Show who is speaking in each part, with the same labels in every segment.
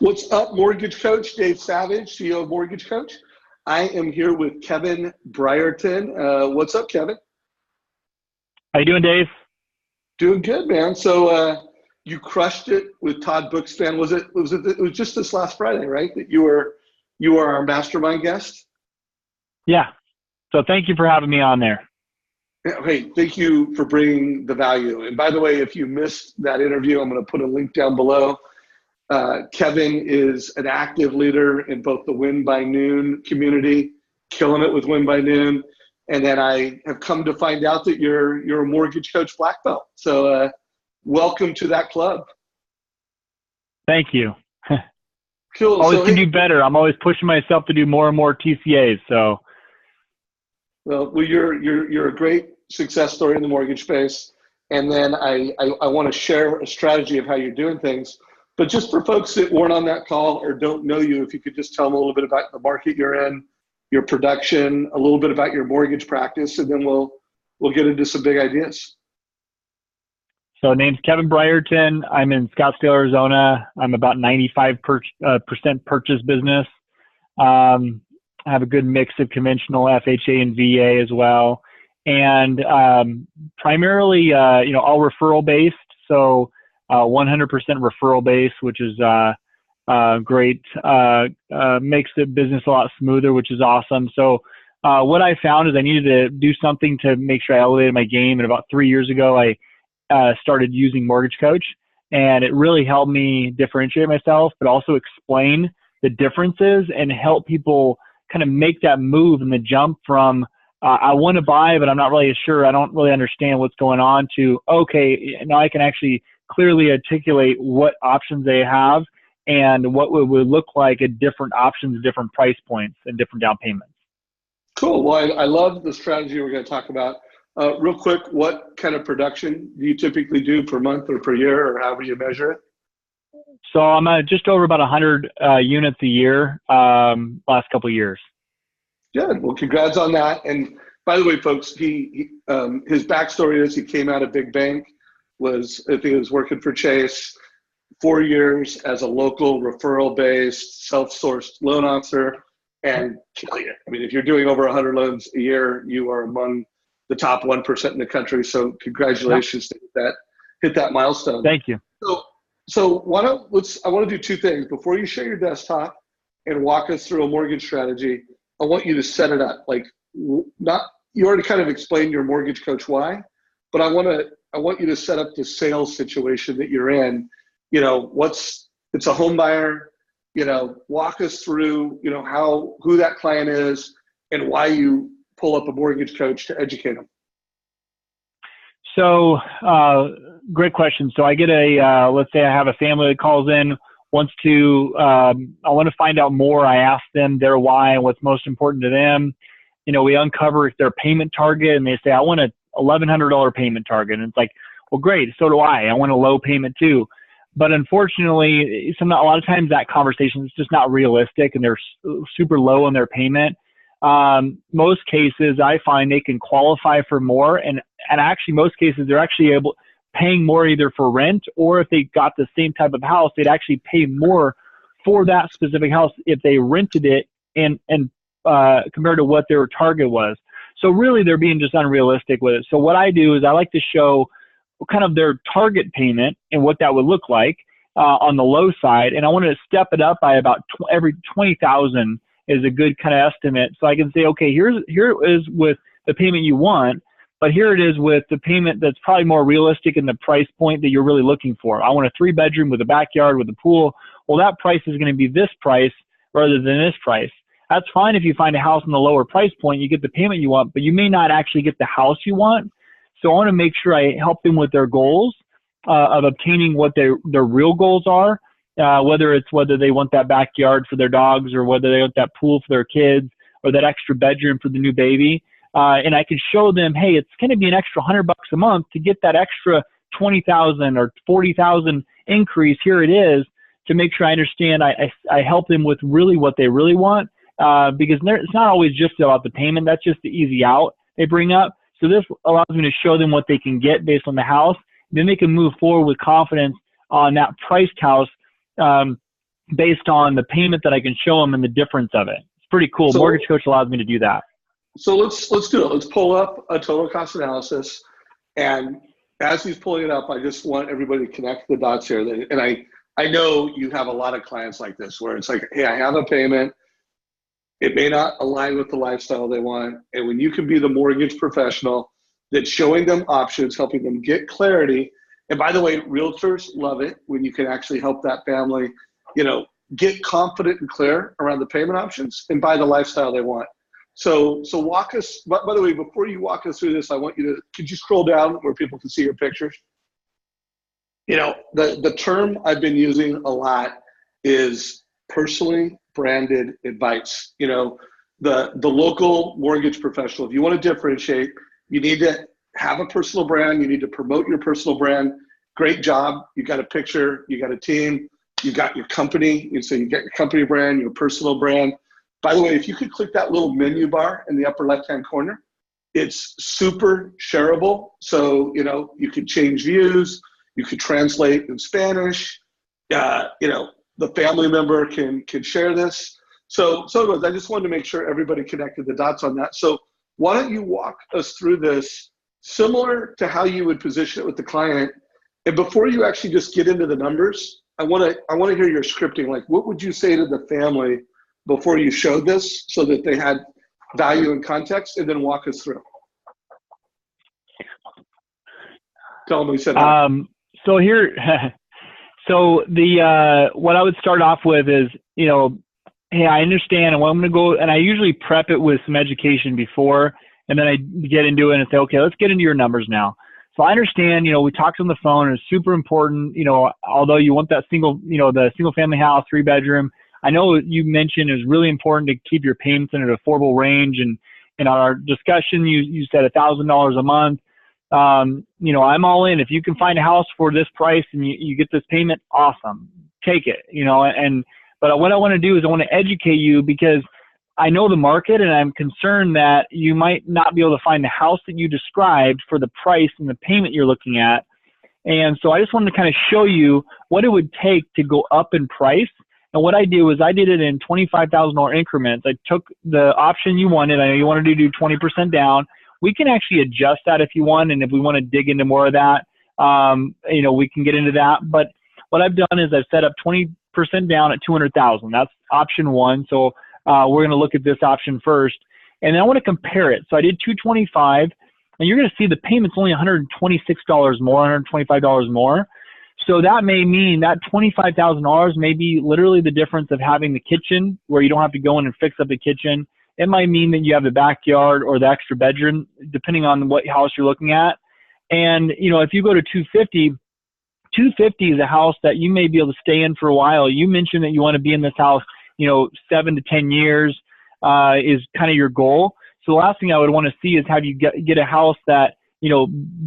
Speaker 1: What's up, Mortgage Coach? Dave Savage, CEO of Mortgage Coach. I am here with Kevin Brierton. What's up, Kevin?
Speaker 2: How you doing, Dave?
Speaker 1: Doing good, man. So you crushed it with Todd Bookspan. It was just this last Friday, right? That you were our mastermind guest.
Speaker 2: Yeah. So thank you for having me on there.
Speaker 1: Hey, thank you for bringing the value. And by the way, if you missed that interview, I'm going to put a link down below. Kevin is an active leader in both the Win by Noon community, killing it with Win by Noon. And then I have come to find out that you're a Mortgage Coach black belt. So welcome to that club.
Speaker 2: Thank you.
Speaker 1: Cool.
Speaker 2: Always
Speaker 1: so,
Speaker 2: can do better. I'm always pushing myself to do more and more TCAs. So,
Speaker 1: well, you're a great success story in the mortgage space. And then I want to share a strategy of how you're doing things. But just for folks that weren't on that call or don't know you, if you could just tell them a little bit about the market you're in, your production, a little bit about your mortgage practice, and then we'll get into some big ideas.
Speaker 2: So name's Kevin Brierton. I'm in Scottsdale, Arizona. I'm about 95% purchase business. I have a good mix of conventional FHA and VA as well. And primarily, all referral based. So 100% referral based, which is great. Makes the business a lot smoother, which is awesome. So what I found is I needed to do something to make sure I elevated my game. And about 3 years ago, I started using Mortgage Coach, and it really helped me differentiate myself, but also explain the differences and help people kind of make that move and the jump from I want to buy, but I'm not really sure. I don't really understand what's going on to, okay, now I can actually clearly articulate what options they have and what would look like at different options, different price points, and different down payments.
Speaker 1: Cool. Well, I love the strategy we're going to talk about. Real quick, what kind of production do you typically do per month or per year, or however you measure it?
Speaker 2: So I'm just over about 100 units a year, last couple of years.
Speaker 1: Good. Well, congrats on that. And by the way, folks, his backstory is he came out of big bank, I think he was working for Chase, 4 years as a local referral-based, self-sourced loan officer, and kill you. I mean, if you're doing over 100 loans a year, you are among the top 1% in the country. So congratulations to hit that milestone.
Speaker 2: Thank you.
Speaker 1: So I want to do two things. Before you share your desktop and walk us through a mortgage strategy, I want you to set it up. You already kind of explained your Mortgage Coach why, but I want you to set up the sales situation that you're in. It's a home buyer. Walk us through, who that client is and why you pull up a Mortgage Coach to educate them.
Speaker 2: So, great question. So I get let's say I have a family that calls in, I want to find out more. I ask them their why and what's most important to them. We uncover their payment target, and they say, I want a $1,100 payment target. And it's like, well, great. So do I. I want a low payment too. But unfortunately, a lot of times that conversation is just not realistic, and they're super low on their payment. Most cases, I find they can qualify for more, and actually, most cases, they're actually paying more either for rent, or if they got the same type of house, they'd actually pay more for that specific house if they rented it and compared to what their target was. So really, they're being just unrealistic with it. So what I do is I like to show kind of their target payment and what that would look like on the low side, and I want to step it up by about every 20,000 is a good kind of estimate. So I can say, okay, here it is with the payment you want, but here it is with the payment that's probably more realistic in the price point that you're really looking for. I want a 3-bedroom with a backyard with a pool. Well, that price is going to be this price rather than this price. That's fine if you find a house in the lower price point, you get the payment you want, but you may not actually get the house you want. So I want to make sure I help them with their goals of obtaining what their real goals are, whether they want that backyard for their dogs, or whether they want that pool for their kids, or that extra bedroom for the new baby. And I can show them, hey, it's going to be an extra $100 a month to get that extra 20,000 or 40,000 increase. Here it is, to make sure I understand. I help them with really what they really want, because it's not always just about the payment. That's just the easy out they bring up. So this allows me to show them what they can get based on the house. Then they can move forward with confidence on that priced house based on the payment that I can show them and the difference of it. It's pretty cool.
Speaker 1: So,
Speaker 2: Mortgage Coach allows me to do that.
Speaker 1: so let's do it. Let's pull up a total cost analysis. And as he's pulling it up, I just want everybody to connect the dots here. And I know you have a lot of clients like this where it's like, hey, I have a payment. It may not align with the lifestyle they want. And when you can be the mortgage professional that's showing them options, helping them get clarity. And by the way, realtors love it when you can actually help that family, get confident and clear around the payment options and buy the lifestyle they want. So walk us, by the way, before you walk us through this, I want you to, could you scroll down where people can see your pictures? The term I've been using a lot is personally branded advice. The local mortgage professional, if you want to differentiate, you need to have a personal brand. You need to promote your personal brand. Great job. You got a picture, you got a team, you got your company. So you get your company brand, your personal brand. By the way, if you could click that little menu bar in the upper left-hand corner, it's super shareable. So, you could change views, you could translate in Spanish, the family member can share this. So anyways, I just wanted to make sure everybody connected the dots on that. So why don't you walk us through this similar to how you would position it with the client. And before you actually just get into the numbers, I want to hear your scripting. Like, what would you say to the family before you showed this so that they had value and context, and then walk us through. Tell them we said that.
Speaker 2: So here, what I would start off with is, hey, I understand, and I'm going to go, and I usually prep it with some education before, and then I get into it and say, okay, let's get into your numbers now. So I understand, we talked on the phone, and it's super important, although you want that the single family house, 3-bedroom. I know you mentioned it's really important to keep your payments in an affordable range. And in our discussion, you said $1,000 a month. I'm all in. If you can find a house for this price and you get this payment, awesome. Take it, but what I want to do is I want to educate you, because I know the market, and I'm concerned that you might not be able to find the house that you described for the price and the payment you're looking at. And so I just wanted to kind of show you what it would take to go up in price. And what I did was I did it in $25,000 increments. I took the option you wanted. I know you wanted to do 20% down. We can actually adjust that if you want. And if we want to dig into more of that, we can get into that. But what I've done is I've set up 20% down at $200,000. That's option one. So we're going to look at this option first. And then I want to compare it. So I did 225, and you're going to see the payment's only $126 more, $125 more. So that may mean that $25,000 may be literally the difference of having the kitchen where you don't have to go in and fix up the kitchen. It might mean that you have the backyard or the extra bedroom, depending on what house you're looking at. And, if you go to 250 is a house that you may be able to stay in for a while. You mentioned that you want to be in this house, 7 to 10 years is kind of your goal. So the last thing I would want to see is have you get a house that,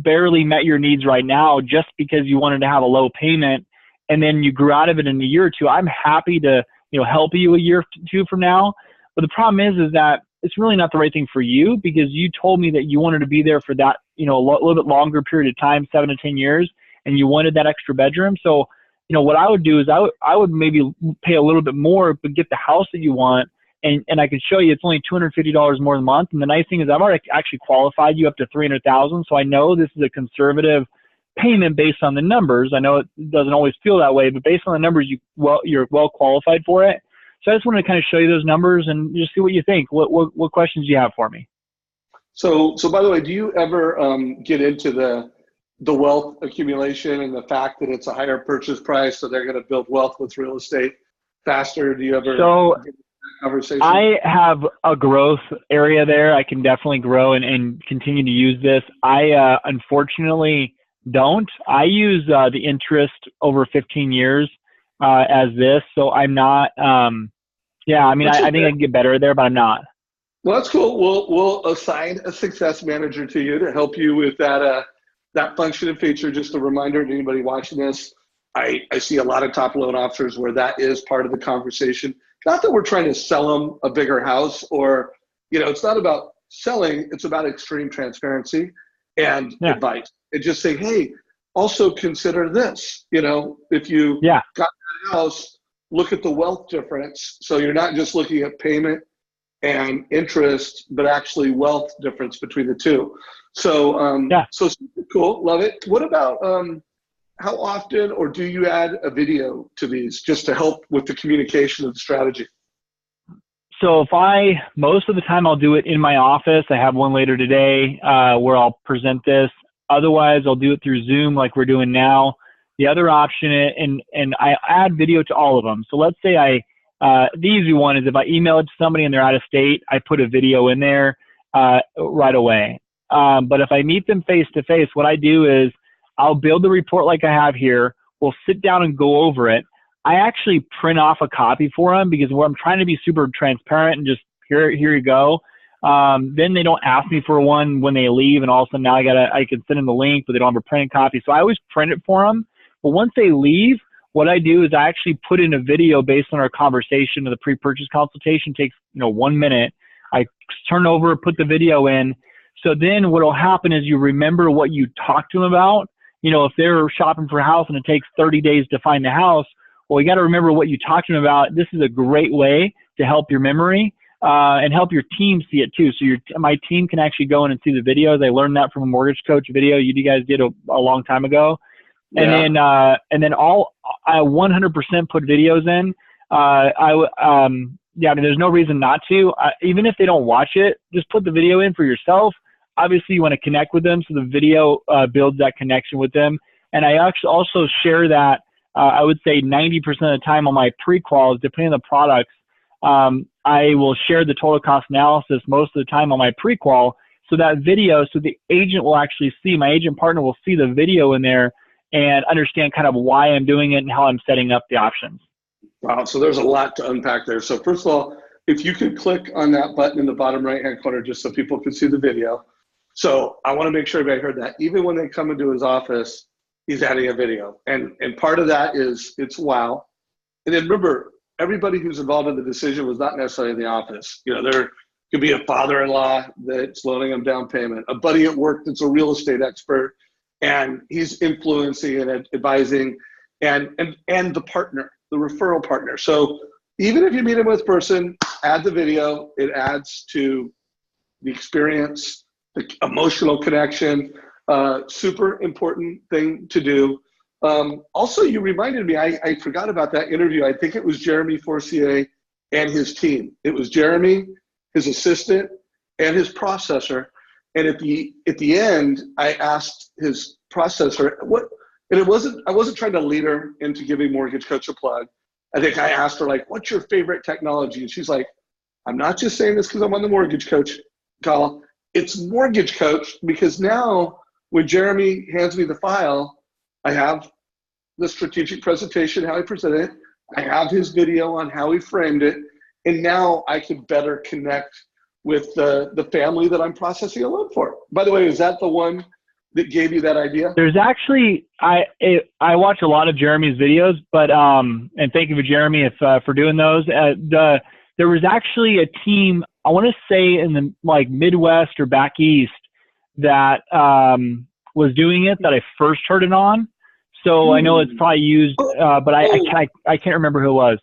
Speaker 2: barely met your needs right now just because you wanted to have a low payment, and then you grew out of it in a year or two. I'm happy to, help you a year or two from now. But the problem is that it's really not the right thing for you, because you told me that you wanted to be there for that, a little bit longer period of time, 7 to 10 years, and you wanted that extra bedroom. So, what I would do is I would maybe pay a little bit more, but get the house that you want. And I can show you it's only $250 more a month. And the nice thing is I've already actually qualified you up to $300,000. So I know this is a conservative payment based on the numbers. I know it doesn't always feel that way, but based on the numbers, you're well qualified for it. So I just wanted to kind of show you those numbers and just see what you think. What questions do you have for me?
Speaker 1: So by the way, do you ever get into the wealth accumulation and the fact that it's a higher purchase price, so they're going to build wealth with real estate faster? Do you ever get into that conversation?
Speaker 2: I have a growth area there. I can definitely grow and continue to use this. I unfortunately don't. I use the interest over 15 years as this. So I'm not, I think I can get better there, but I'm not.
Speaker 1: Well, that's cool. We'll assign a success manager to you to help you with that function and feature. Just a reminder to anybody watching this, I see a lot of top loan officers where that is part of the conversation. Not that we're trying to sell them a bigger house, or, it's not about selling, it's about extreme transparency and advice. And just say, hey, also consider this, if you got that house, look at the wealth difference. So you're not just looking at payment and interest, but actually wealth difference between the two. So,
Speaker 2: Yeah.
Speaker 1: so super cool. Love it. What about, how often, or do you add a video to these just to help with the communication of the strategy?
Speaker 2: So most of the time I'll do it in my office. I have one later today where I'll present this. Otherwise, I'll do it through Zoom like we're doing now. The other option, and I add video to all of them. So let's say the easy one is if I email it to somebody and they're out of state, I put a video in there right away. But if I meet them face to face, what I do is I'll build the report like I have here. We'll sit down and go over it. I actually print off a copy for them because I'm trying to be super transparent and just here you go. Then they don't ask me for one when they leave, and all of a sudden now I can send them the link, but they don't have a printed copy. So I always print it for them. But once they leave, what I do is I actually put in a video based on our conversation. The pre-purchase consultation takes 1 minute. I turn over, put the video in. So then what will happen is you remember what you talked to them about. If they're shopping for a house and it takes 30 days to find the house, well, you got to remember what you talked to them about. This is a great way to help your memory and help your team see it too. So my team can actually go in and see the videos. I learned that from a mortgage coach video you guys did a long time ago. And
Speaker 1: Yeah.
Speaker 2: then I 100% put videos in. There's no reason not to. Even if they don't watch it, just put the video in for yourself. Obviously, you want to connect with them, so the video builds that connection with them. And I actually also share that. I would say 90% of the time on my pre-quals, depending on the products, I will share the total cost analysis most of the time on my pre-qual. So that video, so the agent will actually see, my agent partner will see the video in there and understand kind of why I'm doing it and how I'm setting up the options.
Speaker 1: Wow, so there's a lot to unpack there. So first of all, if you could click on that button in the bottom right-hand corner just so people can see the video. So I want to make sure everybody heard that. Even when they come into his office, he's adding a video. And part of that is it's wow. And then remember, everybody who's involved in the decision was not necessarily in the office. There could be a father-in-law that's loaning him down payment, a buddy at work that's a real estate expert, and he's influencing and advising, and the partner, the referral partner. So even if you meet him with person, add the video. It adds to the experience, the emotional connection. Super important thing to do. Also, you reminded me, I forgot about that interview. I think it was Jeremy Forcier and his team. It was Jeremy, his assistant, and his processor. And at the end, I asked his processor and I wasn't trying to lead her into giving Mortgage Coach a plug. I think I asked her, what's your favorite technology? And she's like, I'm not just saying this because I'm on the Mortgage Coach call. It's Mortgage Coach because now when Jeremy hands me the file, I have the strategic presentation, how he presented it. I have his video on how he framed it. And now I can better connect with the family that I'm processing a loan for. By the way, is that the one that gave you that idea?
Speaker 2: There's actually, I watch a lot of Jeremy's videos, but, and thank you for Jeremy for doing those. There was actually a team, I want to say in the Midwest or back East that was doing it that I first heard it on. So I know it's probably used, but I can't remember who it was.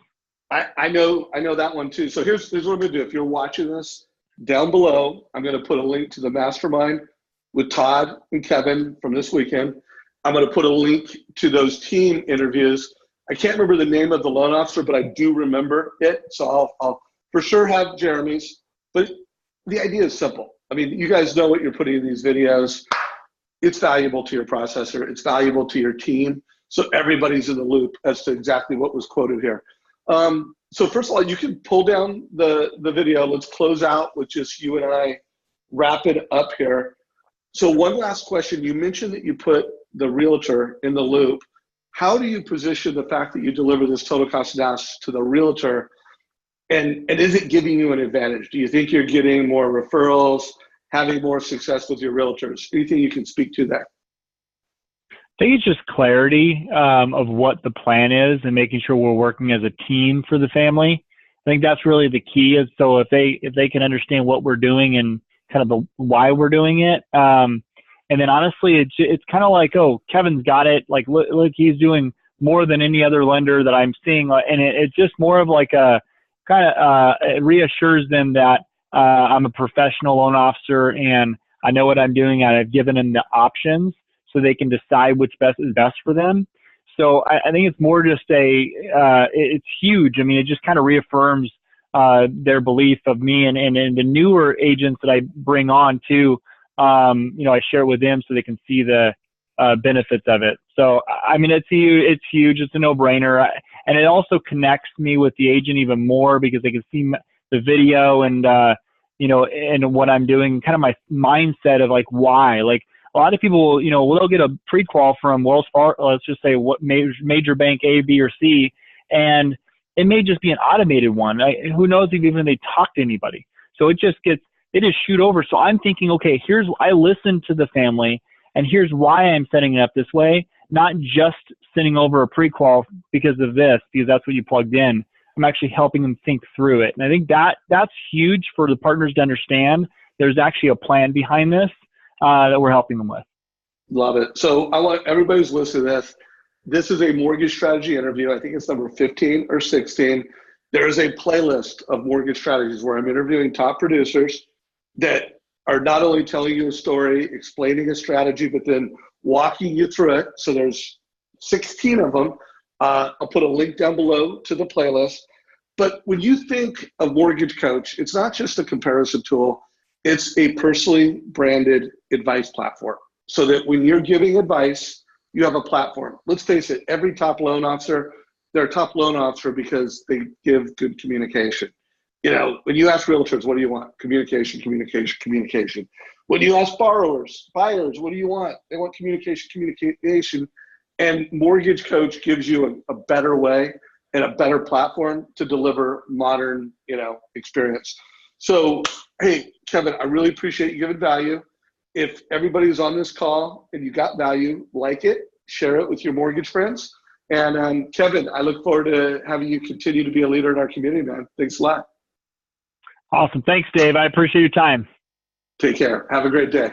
Speaker 1: I know that one too. So here's what I'm gonna do. If you're watching this, down below, I'm gonna put a link to the mastermind with Todd and Kevin from this weekend. I'm gonna put a link to those team interviews. I can't remember the name of the loan officer, but I do remember it. So I'll for sure have Jeremy's. But the idea is simple. I mean, you guys know what you're putting in these videos. It's valuable to your processor. It's valuable to your team. So everybody's in the loop as to exactly what was quoted here. So first of all, you can pull down the video. Let's close out with just you and I wrap it up here. So one last question. You mentioned that you put the realtor in the loop. How do you position the fact that you deliver this total cost analysis to the realtor? And is it giving you an advantage? Do you think you're getting more referrals, having more success with your realtors? Anything you can speak to there?
Speaker 2: I think it's just clarity of what the plan is and making sure we're working as a team for the family. I think that's really the key. Is so if they can understand what we're doing and kind of why we're doing it, and then honestly, it's kind of like, oh, Kevin's got it. Like look, he's doing more than any other lender that I'm seeing. And it's just more of like a kind of, it reassures them that I'm a professional loan officer and I know what I'm doing. And I've given them the options so they can decide which is best for them. So I think it's more just it's huge. I mean, it just kind of reaffirms their belief of me and the newer agents that I bring on too. I share it with them so they can see the benefits of it. So, I mean, it's huge. It's a no-brainer. And it also connects me with the agent even more because they can see the video and, and what I'm doing, kind of my mindset of like, why. Like a lot of people, they'll get a pre-qual from Wells Fargo, let's just say what major bank A, B, or C, and it may just be an automated one. Who knows if even they talk to anybody. So they just shoot over. So I'm thinking, okay, I listened to the family and here's why I'm setting it up this way, not just sending over a pre-qual because that's what you plugged in. I'm actually helping them think through it. And I think that's huge for the partners to understand there's actually a plan behind this that we're helping them with.
Speaker 1: Love it. So I want everybody who's listening to this. This is a mortgage strategy interview. I think it's number 15 or 16. There is a playlist of mortgage strategies where I'm interviewing top producers that are not only telling you a story, explaining a strategy, but then walking you through it. So there's 16 of them. I'll put a link down below to the playlist. But when you think of Mortgage Coach, it's not just a comparison tool. It's a personally branded advice platform. So that when you're giving advice, you have a platform. Let's face it, every top loan officer, they're a top loan officer because they give good communication. When you ask realtors, what do you want? Communication, communication, communication. When you ask buyers, what do you want? They want communication, communication. And Mortgage Coach gives you a better way and a better platform to deliver modern, experience. So, hey, Kevin, I really appreciate you giving value. If everybody's on this call and you got value, like it, share it with your mortgage friends. And Kevin, I look forward to having you continue to be a leader in our community, man. Thanks a lot.
Speaker 2: Awesome. Thanks, Dave. I appreciate your time.
Speaker 1: Take care. Have a great day.